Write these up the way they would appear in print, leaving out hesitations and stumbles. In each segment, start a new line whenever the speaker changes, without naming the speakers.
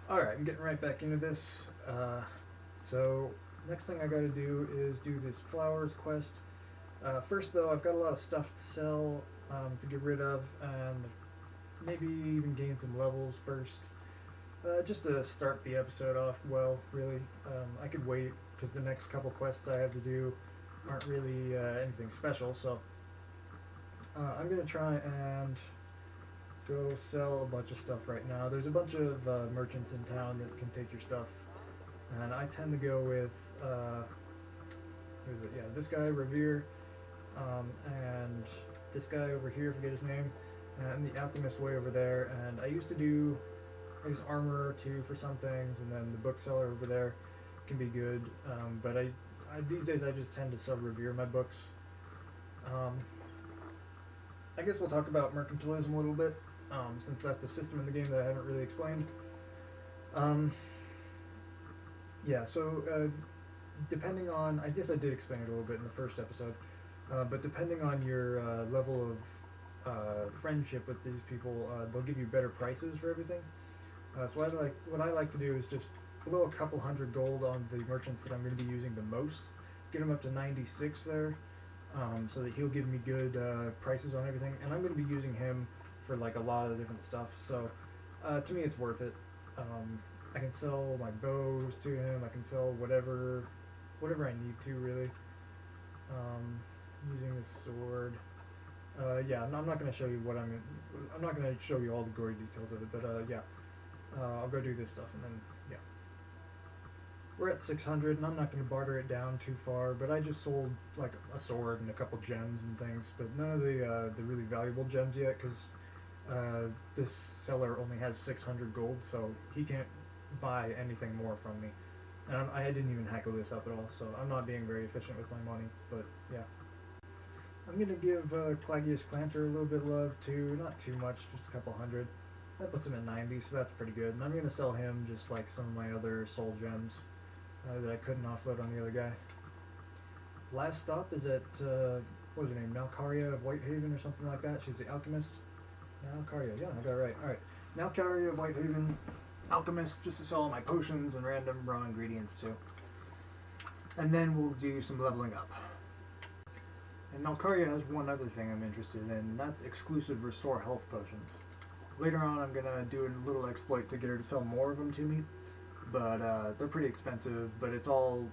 Alright, I'm getting right back into this. So, next thing I gotta do is do this flowers quest. First, though, I've got a lot of stuff to sell, to get rid of, and maybe even gain some levels first. Just to start the episode off well, really. I could wait, because the next couple quests I have to do aren't really anything special, so I'm gonna try and go sell a bunch of stuff right now. There's a bunch of merchants in town that can take your stuff, and I tend to go with who is it? Yeah, this guy Revere, and this guy over here, forget his name, and the alchemist way over there. And I used to do his armor too for some things, and then the bookseller over there can be good. But I these days I just tend to sell Revere my books. Um, I guess we'll talk about mercantilism a little bit, since that's a system in the game that I haven't really explained. Um, yeah, so depending on, I guess I did explain it a little bit in the first episode, but depending on your level of friendship with these people, they'll give you better prices for everything. So what I like to do is just blow a couple hundred gold on the merchants that I'm going to be using the most, get them up to 96 there, so that he'll give me good prices on everything, and I'm going to be using him for like a lot of different stuff. So to me, it's worth it. I can sell my bows to him. I can sell whatever I need to really. Using this sword. Yeah, I'm not going to show you what I'm not going to show you all the gory details of it, but yeah, I'll go do this stuff and then yeah. We're at 600, and I'm not going to barter it down too far, but I just sold like a sword and a couple gems and things, but none of the really valuable gems yet, because this seller only has 600 gold, so he can't buy anything more from me. And I didn't even heckle this up at all, so I'm not being very efficient with my money, but yeah. I'm going to give Clagius Clanter a little bit of love too, not too much, just a couple hundred. That puts him at 90, so that's pretty good. And I'm going to sell him just like some of my other soul gems that I couldn't offload on the other guy. Last stop is at, what was her name, Malcaria of Whitehaven or something like that. She's the alchemist. Malcaria, yeah, I got it right. Alright, Malcaria of Whitehaven, alchemist, just to sell all my potions and random raw ingredients too. And then we'll do some leveling up. And Malcaria has one other thing I'm interested in, and that's exclusive restore health potions. Later on, I'm gonna do a little exploit to get her to sell more of them to me, but they're pretty expensive. But it's all,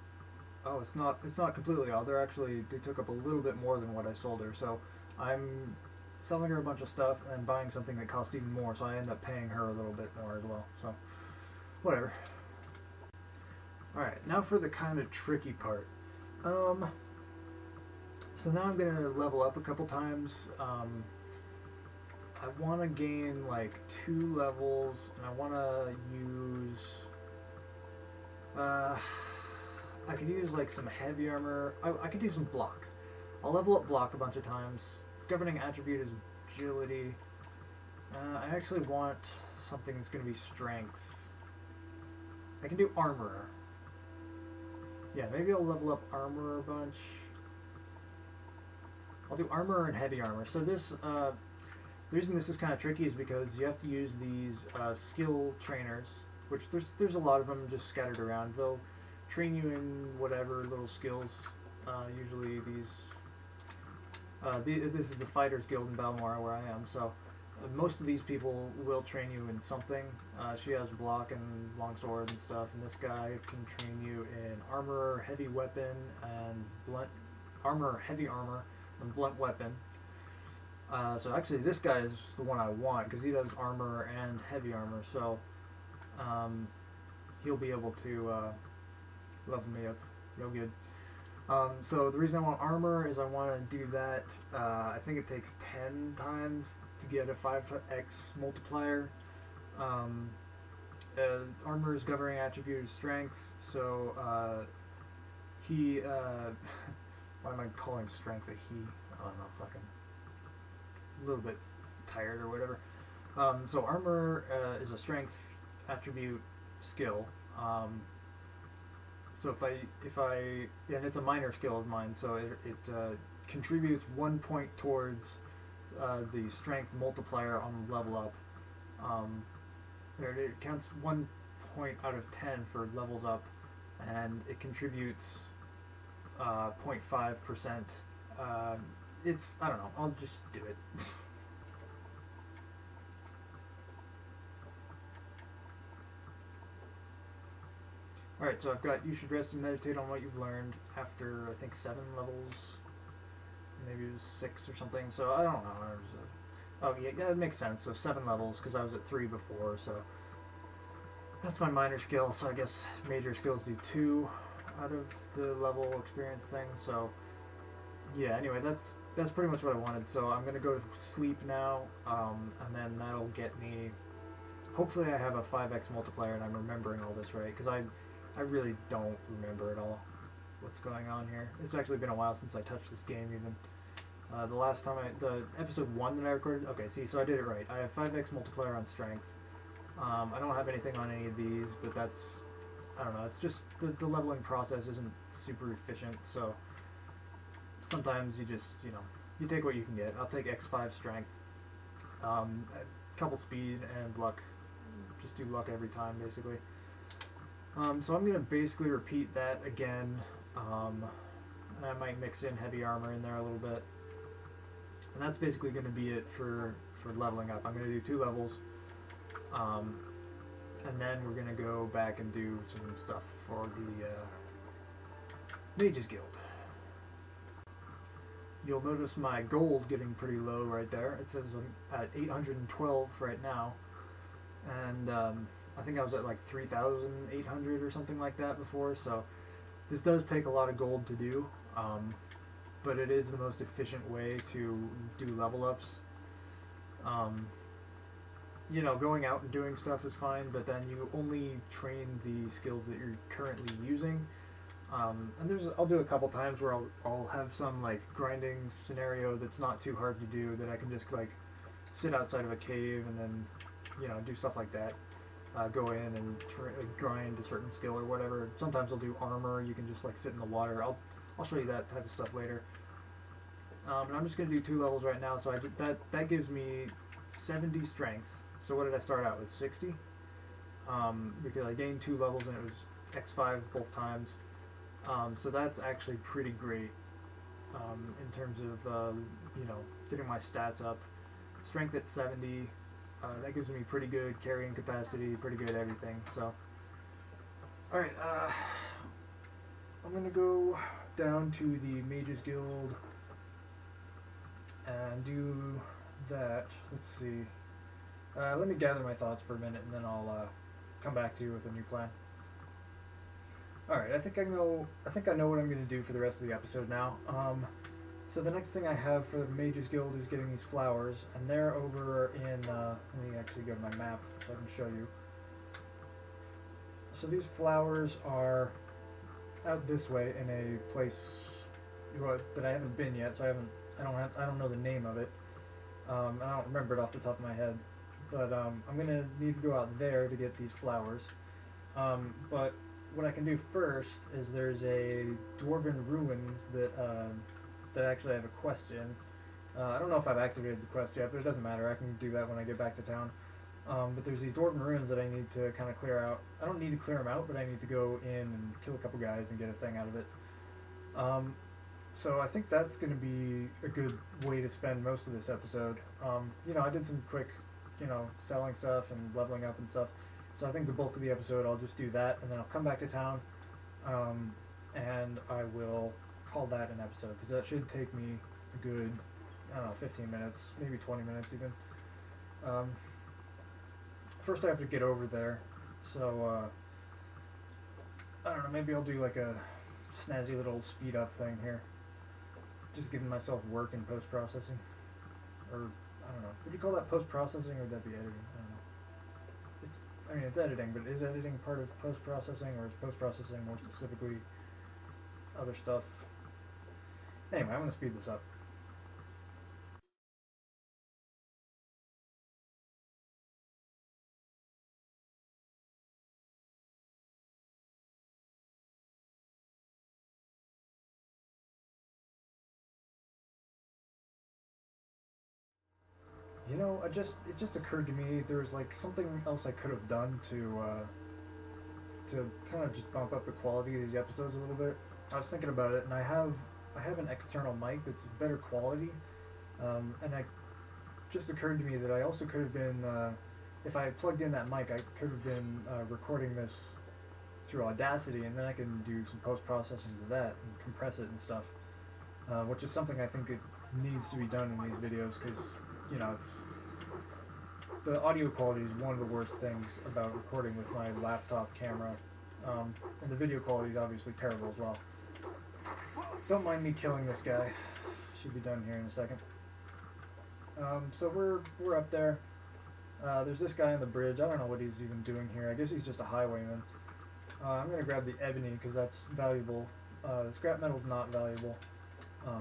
oh, it's not completely all. They took up a little bit more than what I sold her. So I'm selling her a bunch of stuff and buying something that costs even more. So I end up paying her a little bit more as well. So whatever. All right, now for the kind of tricky part. So now I'm gonna level up a couple times. I want to gain like 2 levels, and I want to use. I could use like some heavy armor. I could use some block. I'll level up block a bunch of times. Its governing attribute is agility. I actually want something that's going to be strength. I can do armor. Yeah, maybe I'll level up armor a bunch. I'll do armor and heavy armor. So this, the reason this is kind of tricky is because you have to use these skill trainers, which there's a lot of them just scattered around. They'll train you in whatever little skills. Usually this is the Fighters Guild in Balmora where I am, so most of these people will train you in something. She has block and longsword and stuff, and this guy can train you in armor, heavy weapon, and blunt armor, heavy armor, and blunt weapon. So actually this guy is the one I want because he does armor and heavy armor, so he'll be able to level me up real good. So the reason I want armor is I want to do that, I think it takes 10 times to get a 5x multiplier. Armor's governing attribute is strength, so he, why am I calling strength a he? I don't know, fucking a little bit tired or whatever. So armor is a strength attribute skill. So if I and it's a minor skill of mine, so it contributes 1 point towards the strength multiplier on the level up. It counts 1 point out of 10 for levels up, and it contributes 0.5%. I don't know, I'll just do it. Alright, so I've got you should rest and meditate on what you've learned after, I think, 7 levels. Maybe it was 6 or something, so I don't know. Oh, yeah, it makes sense. So 7 levels, because I was at 3 before, so that's my minor skill, so I guess major skills do 2 out of the level experience thing, so yeah, anyway, that's pretty much what I wanted, so I'm going to go to sleep now, and then that'll get me, hopefully I have a 5x multiplier and I'm remembering all this right, because I really don't remember at all what's going on here. It's actually been a while since I touched this game even. The last time the episode 1 that I recorded, okay, see, so I did it right. I have 5x multiplier on strength. I don't have anything on any of these, but that's, I don't know, it's just, the leveling process isn't super efficient, so sometimes you just, you take what you can get. I'll take x5 strength, a couple speed, and luck. Just do luck every time, basically. So I'm going to basically repeat that again. I might mix in heavy armor in there a little bit. And that's basically going to be it for leveling up. I'm going to do 2 levels. And then we're going to go back and do some stuff for the Mages Guild. You'll notice my gold getting pretty low right there. It says I'm at 812 right now. And I think I was at like 3,800 or something like that before, so this does take a lot of gold to do, but it is the most efficient way to do level ups. Going out and doing stuff is fine, but then you only train the skills that you're currently using. And I'll do a couple times where I'll have some like grinding scenario that's not too hard to do, that I can just like sit outside of a cave and then do stuff like that. Go in and grind a certain skill or whatever. Sometimes I'll do armor. You can just like sit in the water. I'll show you that type of stuff later. And I'm just gonna do 2 levels right now. So that gives me 70 strength. So what did I start out with? 60. Because I gained 2 levels and it was x5 both times. So that's actually pretty great in terms of getting my stats up. Strength at 70. That gives me pretty good carrying capacity, pretty good everything, so. Alright, I'm going to go down to the Mages Guild and do that. Let's see. Let me gather my thoughts for a minute and then I'll come back to you with a new plan. Alright, I think I know what I'm going to do for the rest of the episode now. So the next thing I have for the Mages Guild is getting these flowers, and they're over in, let me actually go to my map so I can show you. So these flowers are out this way in a place that I haven't been yet, so I don't know the name of it. I don't remember it off the top of my head, but I'm gonna need to go out there to get these flowers. But what I can do first is there's a dwarven ruins that actually I have a quest in. I don't know if I've activated the quest yet, but it doesn't matter. I can do that when I get back to town. But there's these dwarven ruins that I need to kind of clear out. I don't need to clear them out, but I need to go in and kill a couple guys and get a thing out of it. So I think that's going to be a good way to spend most of this episode. I did some quick, selling stuff and leveling up and stuff. So I think the bulk of the episode I'll just do that, and then I'll come back to town, and I will call that an episode, because that should take me a good, 15 minutes, maybe 20 minutes even. First I have to get over there, so, I don't know, maybe I'll do like a snazzy little speed up thing here. Just giving myself work in post-processing. Or, I don't know, would you call that post-processing or would that be editing? I don't know. It's editing, but is editing part of post-processing, or is post-processing more specifically other stuff? Anyway, I'm going to speed this up. It just occurred to me there was like something else I could have done to to kind of just bump up the quality of these episodes a little bit, I was thinking about it, and I have an external mic that's better quality, and it just occurred to me that I also could have been, if I plugged in that mic, I could have been recording this through Audacity, and then I can do some post-processing to that and compress it and stuff, which is something I think that needs to be done in these videos, because, you know, the audio quality is one of the worst things about recording with my laptop camera, and the video quality is obviously terrible as well. Don't mind me killing this guy. Should be done here in a second. So we're up there. There's this guy on the bridge. I don't know what he's even doing here. I guess he's just a highwayman. I'm gonna grab the ebony because that's valuable. The scrap metal's not valuable.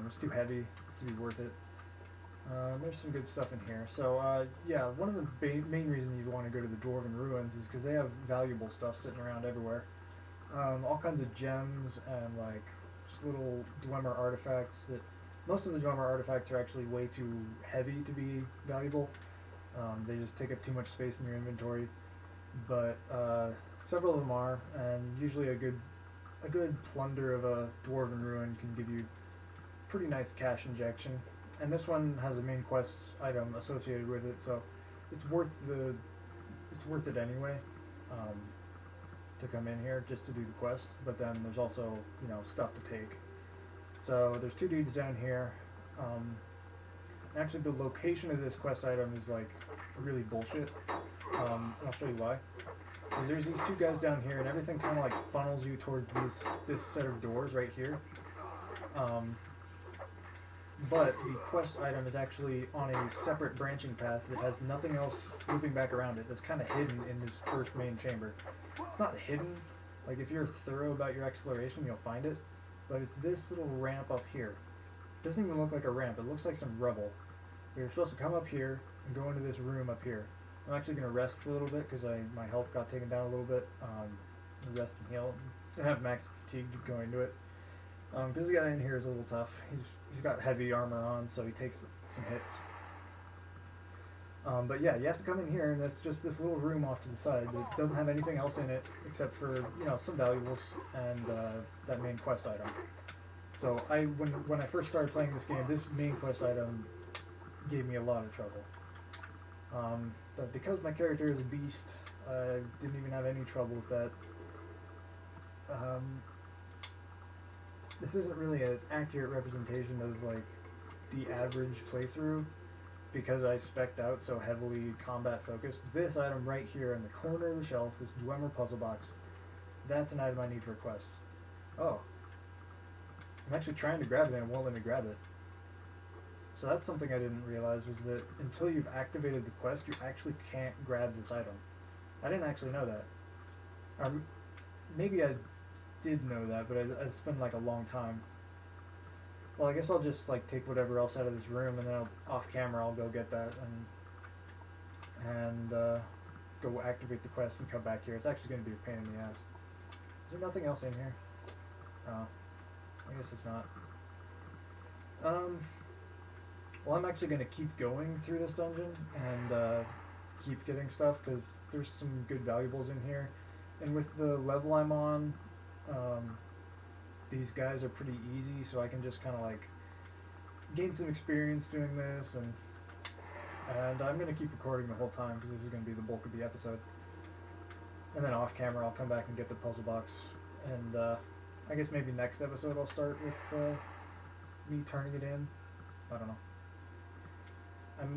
It's too heavy to be worth it. There's some good stuff in here. So yeah, one of the main reasons you'd want to go to the Dwarven Ruins is because they have valuable stuff sitting around everywhere. All kinds of gems and like just little dwemer artifacts that most of the dwemer artifacts are actually way too heavy to be valuable. They just take up too much space in your inventory. But several of them are, and usually a good plunder of a Dwarven Ruin can give you pretty nice cash injection. And this one has a main quest item associated with it, so it's worth it anyway, to come in here just to do the quest. But then there's also, you know, stuff to take. So there's two dudes down here. Actually, the location of this quest item is like really bullshit. I'll show you why. Because there's these two guys down here, and everything kind of like funnels you towards this set of doors right here. But the quest item is actually on a separate branching path that has nothing else looping back around it. That's kind of hidden in this first main chamber. It's not hidden. Like, if you're thorough about your exploration, you'll find it. But it's this little ramp up here. It doesn't even look like a ramp. It looks like some rubble. You're supposed to come up here and go into this room up here. I'm actually going to rest for a little bit because my health got taken down a little bit. Rest and heal. I have max fatigue going into it. Because the guy in here is a little tough. He's got heavy armor on, so he takes some hits. But yeah, you have to come in here, and that's just this little room off to the side that doesn't have anything else in it except for, you know, some valuables and that main quest item. So when I first started playing this game, this main quest item gave me a lot of trouble. But because my character is a beast, I didn't even have any trouble with that. This isn't really an accurate representation of like the average playthrough because I spec'd out so heavily combat focused. This item right here in the corner of the shelf, this Dwemer puzzle box, that's an item I need for a quest. Oh. I'm actually trying to grab it and it won't let me grab it. So that's something I didn't realize, was that until you've activated the quest, you actually can't grab this item. I didn't actually know that. Maybe I did know that, but it's been like a long time. Well, I guess I'll just like take whatever else out of this room, and then off camera I'll go get that and go activate the quest and come back here. It's actually going to be a pain in the ass. Is there nothing else in here? Oh, I guess it's not. Well, I'm actually going to keep going through this dungeon and keep getting stuff because there's some good valuables in here. And with the level I'm on, these guys are pretty easy, so I can just kind of like gain some experience doing this, and I'm going to keep recording the whole time because this is going to be the bulk of the episode. And then off camera I'll come back and get the puzzle box, and I guess maybe next episode I'll start with me turning it in. I don't know.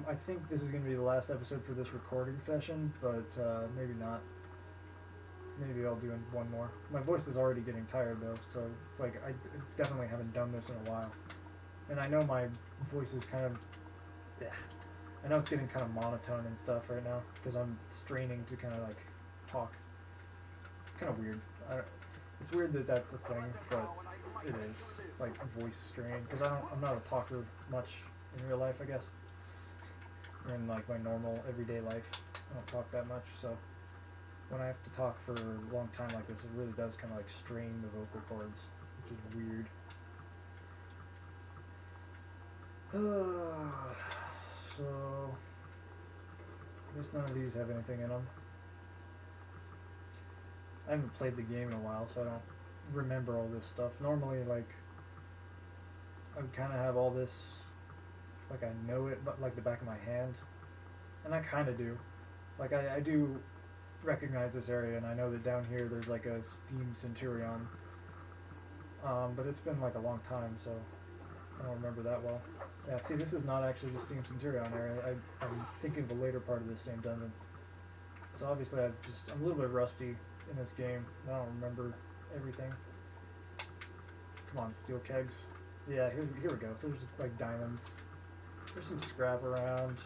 I think this is going to be the last episode for this recording session, but maybe not. Maybe I'll do one more. My voice is already getting tired though, so it's like I definitely haven't done this in a while. And I know my voice is kind of, I know it's getting kind of monotone and stuff right now because I'm straining to kind of like talk. It's kind of weird. It's weird that that's a thing, but it is, like voice strain, because I'm not a talker much in real life, I guess. In like my normal everyday life, I don't talk that much, so when I have to talk for a long time like this, it really does kind of like strain the vocal cords, which is weird. So I guess none of these have anything in them. I haven't played the game in a while, so I don't remember all this stuff. Normally, like, I would kind of have all this, like I know it, but like the back of my hand, and I kind of do. Like I do recognize this area, and I know that down here there's like a Steam Centurion, but it's been like a long time, so I don't remember that well. Yeah, see, this is not actually the Steam Centurion area. I'm thinking of the later part of this same dungeon. So obviously I'm a little bit rusty in this game. I don't remember everything. Come on, steel kegs. Yeah, here we go. So there's like diamonds. There's some scrap around.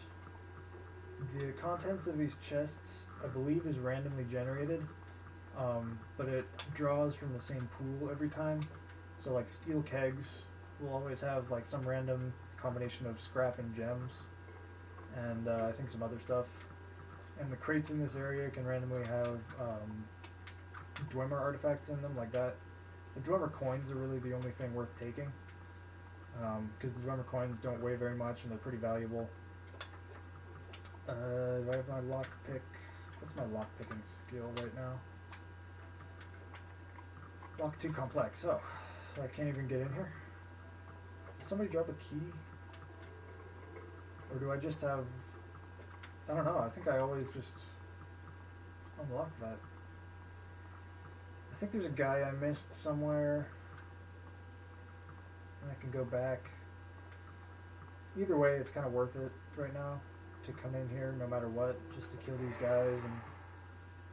The contents of these chests, I believe, is randomly generated, but it draws from the same pool every time. So like steel kegs will always have like some random combination of scrap and gems, and I think some other stuff. And the crates in this area can randomly have dwemer artifacts in them, like that. The dwemer coins are really the only thing worth taking, because the dwemer coins don't weigh very much and they're pretty valuable. Do I have my lockpick? What's my lockpicking skill right now? Lock too complex. Oh, so I can't even get in here? Did somebody drop a key? Or do I just have... I don't know, I think I always just unlock that. I think there's a guy I missed somewhere, and I can go back. Either way, it's kind of worth it right now to come in here no matter what, just to kill these guys. And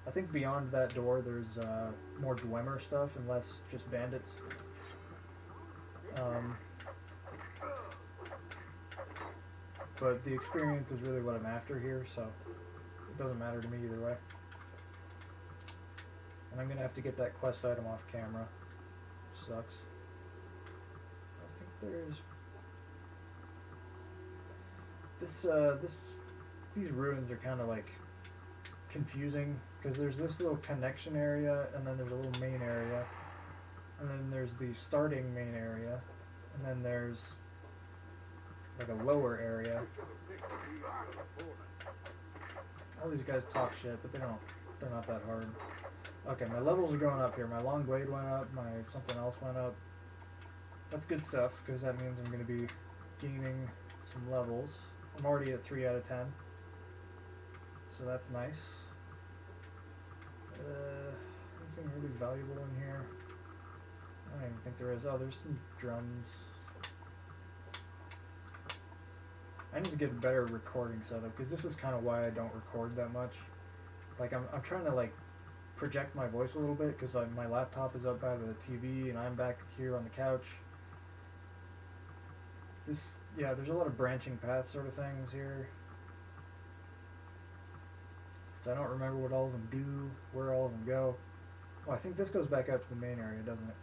I think beyond that door there's more dwemer stuff and less just bandits. But the experience is really what I'm after here, so it doesn't matter to me either way. And I'm gonna have to get that quest item off camera. Sucks. I think there's these ruins are kind of like confusing, because there's this little connection area, and then there's a little main area, and then there's the starting main area, and then there's like a lower area. All these guys talk shit, but they're not that hard. Okay, my levels are going up here. My long blade went up, my something else went up. That's good stuff, because that means I'm going to be gaining some levels. I'm already at 3 out of 10, so that's nice. Anything really valuable in here? I don't even think there is. Oh, there's some drums. I need to get a better recording setup, because this is kind of why I don't record that much. Like, I'm trying to, like, project my voice a little bit, because like, my laptop is up by the TV, and I'm back here on the couch. Yeah, there's a lot of branching path sort of things here. So I don't remember what all of them do, where all of them go. Oh, I think this goes back out to the main area, doesn't it?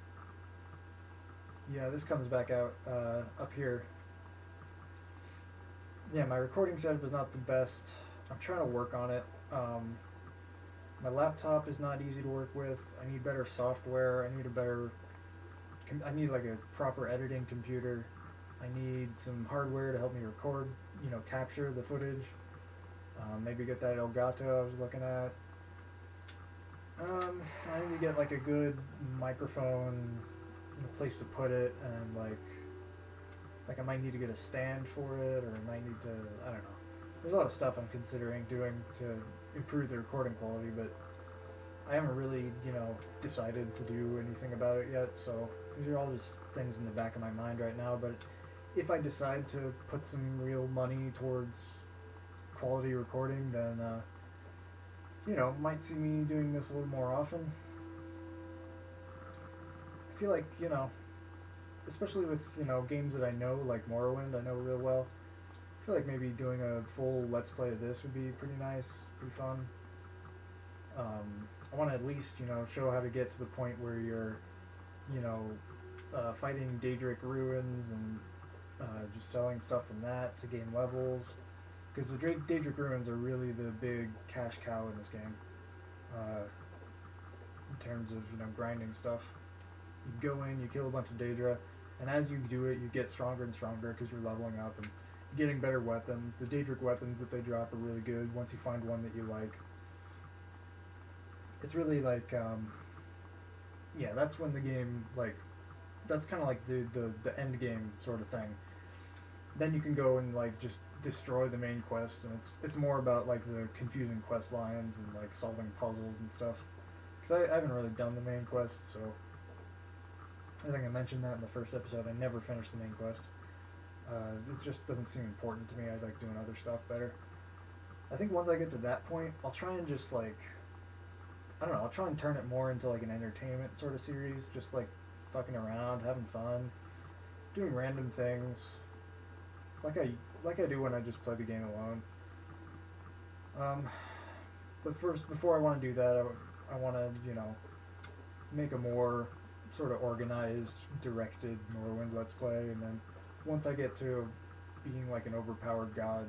Yeah, this comes back out up here. Yeah, my recording setup is not the best. I'm trying to work on it. My laptop is not easy to work with. I need better software. I need like a proper editing computer. I need some hardware to help me record, capture the footage. Maybe get that Elgato I was looking at. I need to get like a good microphone, a place to put it, and like I might need to get a stand for it, or I might need to, I don't know. There's a lot of stuff I'm considering doing to improve the recording quality, but I haven't really, decided to do anything about it yet, so these are all just things in the back of my mind right now. But if I decide to put some real money towards quality recording, then, might see me doing this a little more often. I feel like, especially with, games that I know, like Morrowind, I know real well, I feel like maybe doing a full Let's Play of this would be pretty nice, pretty fun. I want to at least, show how to get to the point where you're, fighting Daedric ruins and just selling stuff from that to gain levels. Because the Daedric ruins are really the big cash cow in this game, in terms of, grinding stuff. You go in, you kill a bunch of Daedra, and as you do it, you get stronger and stronger because you're leveling up and getting better weapons. The Daedric weapons that they drop are really good once you find one that you like. it's really like yeah, that's when the game like that's kind of like the end game sort of thing. Then you can go and like just destroy the main quest, and it's more about like the confusing quest lines and like solving puzzles and stuff. Because I haven't really done the main quest, so I think I mentioned that in the first episode. I never finished the main quest. It just doesn't seem important to me. I like doing other stuff better. I think once I get to that point, I'll try and just like I don't know. I'll try and turn it more into like an entertainment sort of series, just like fucking around, having fun, doing random things, like I do when I just play the game alone. Um, but first, before I want to do that, I want to make a more sort of organized, directed Morrowind Let's Play, and then once I get to being like an overpowered god,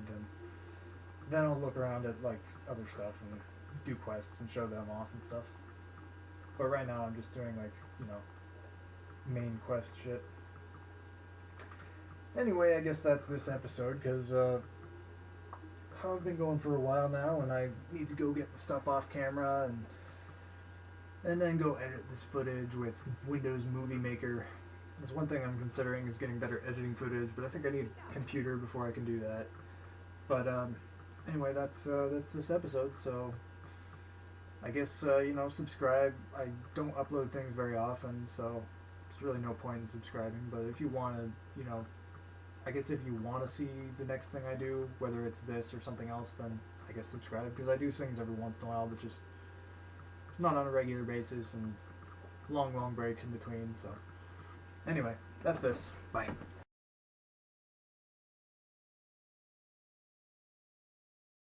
then I'll look around at like other stuff and do quests and show them off and stuff. But right now I'm just doing like main quest shit. Anyway, I guess that's this episode because I've been going for a while now, and I need to go get the stuff off camera and then go edit this footage with Windows Movie Maker. That's one thing I'm considering is getting better editing footage, but I think I need a computer before I can do that. But anyway, that's this episode. So I guess subscribe. I don't upload things very often, so there's really no point in subscribing. But if you want to, I guess if you want to see the next thing I do, whether it's this or something else, then I guess subscribe, because I do things every once in a while, but just not on a regular basis and long breaks in between. So anyway, that's this. Bye.